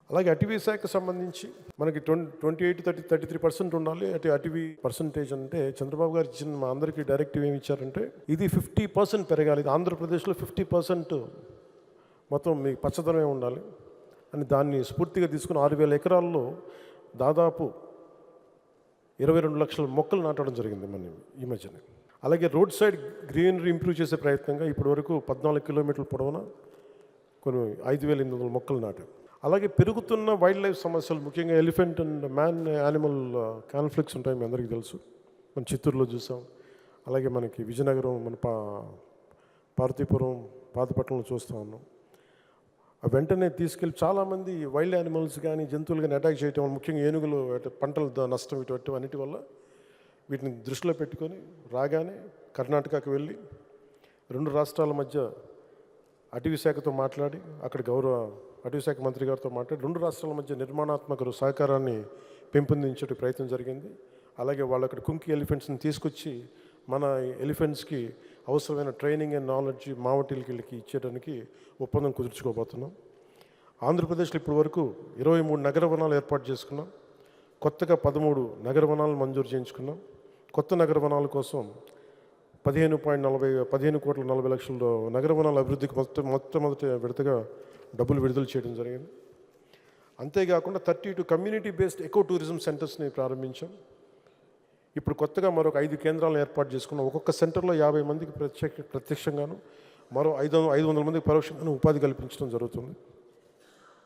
అలాగే అటవీ శాఖకు సంబంధించి మనకి 33% ఉండాలి. అటవీ పర్సంటేజ్ అంటే చంద్రబాబు గారు ఇచ్చిన మా అందరికీ డైరెక్టివ్ ఏమి ఇచ్చారంటే ఇది 50% పెరగాలి. ఇది ఆంధ్రప్రదేశ్లో 50% మొత్తం మీ పచ్చదనమే ఉండాలి అని దాన్ని స్ఫూర్తిగా తీసుకుని 6,000 ఎకరాల్లో దాదాపు 22 లక్షల మొక్కలు నాటడం జరిగింది మన ఈ మధ్యనే. అలాగే రోడ్ సైడ్ గ్రీనరీ ఇంప్రూవ్ చేసే ప్రయత్నంగా ఇప్పటి వరకు 14 కిలోమీటర్ల పొడవున కొన్ని 5,800 మొక్కలు నాటాం. అలాగే పెరుగుతున్న వైల్డ్ లైఫ్ సమస్యలు, ముఖ్యంగా elephant and man animal conflicts ఉంటాయి, మీ అందరికీ తెలుసు. మనం చిత్తూరులో చూసాం, అలాగే మనకి విజయనగరం, మన పార్వతీపురం, పాతపట్నంలో చూస్తూ ఉన్నాం. వెంటనే తీసుకెళ్ళి చాలామంది వైల్డ్ యానిమల్స్ కానీ జంతువులు కానీ అటాక్ చేయటం వల్ల, ముఖ్యంగా ఏనుగులు పంటల నష్టం ఇటువంటి అన్నిటి వల్ల వీటిని దృష్టిలో పెట్టుకొని రాగానే కర్ణాటకకు వెళ్ళి 2 రాష్ట్రాల మధ్య అటవీ శాఖతో మాట్లాడి, అక్కడ గౌరవ అటవీ శాఖ మంత్రి గారితో మాట్లాడి 2 రాష్ట్రాల మధ్య నిర్మాణాత్మక సహకారాన్ని పెంపొందించే ప్రయత్నం జరిగింది. అలాగే వాళ్ళు అక్కడ కుంకి ఎలిఫెంట్స్ని తీసుకొచ్చి మన ఎలిఫెంట్స్కి అవసరమైన ట్రైనింగ్ అండ్ నాలెడ్జ్ మావటిలకి ఇచ్చేయడానికి ఒప్పందం కుదుర్చుకోబోతున్నాం. ఆంధ్రప్రదేశ్లో ఇప్పటి వరకు 23 నగర వనాలు ఏర్పాటు చేసుకున్నాం. కొత్తగా 13 నగర వనాలు మంజూరు చేయించుకున్నాం. కొత్త నగర వనాల కోసం 15,40,00,000 నగర వనాల అభివృద్ధికి మొట్టమొదటి విడతగా డబ్బులు విడుదల చేయడం జరిగింది. అంతేకాకుండా 32 కమ్యూనిటీ బేస్డ్ ఎకో టూరిజం సెంటర్స్ని ప్రారంభించాం. ఇప్పుడు కొత్తగా మరొక 5 కేంద్రాలను ఏర్పాటు చేసుకున్నాం. ఒక్కొక్క సెంటర్లో 50 మందికి ప్రత్యక్షంగాను, మరో 500 మందికి పరోక్షంగాను ఉపాధి కల్పించడం జరుగుతుంది.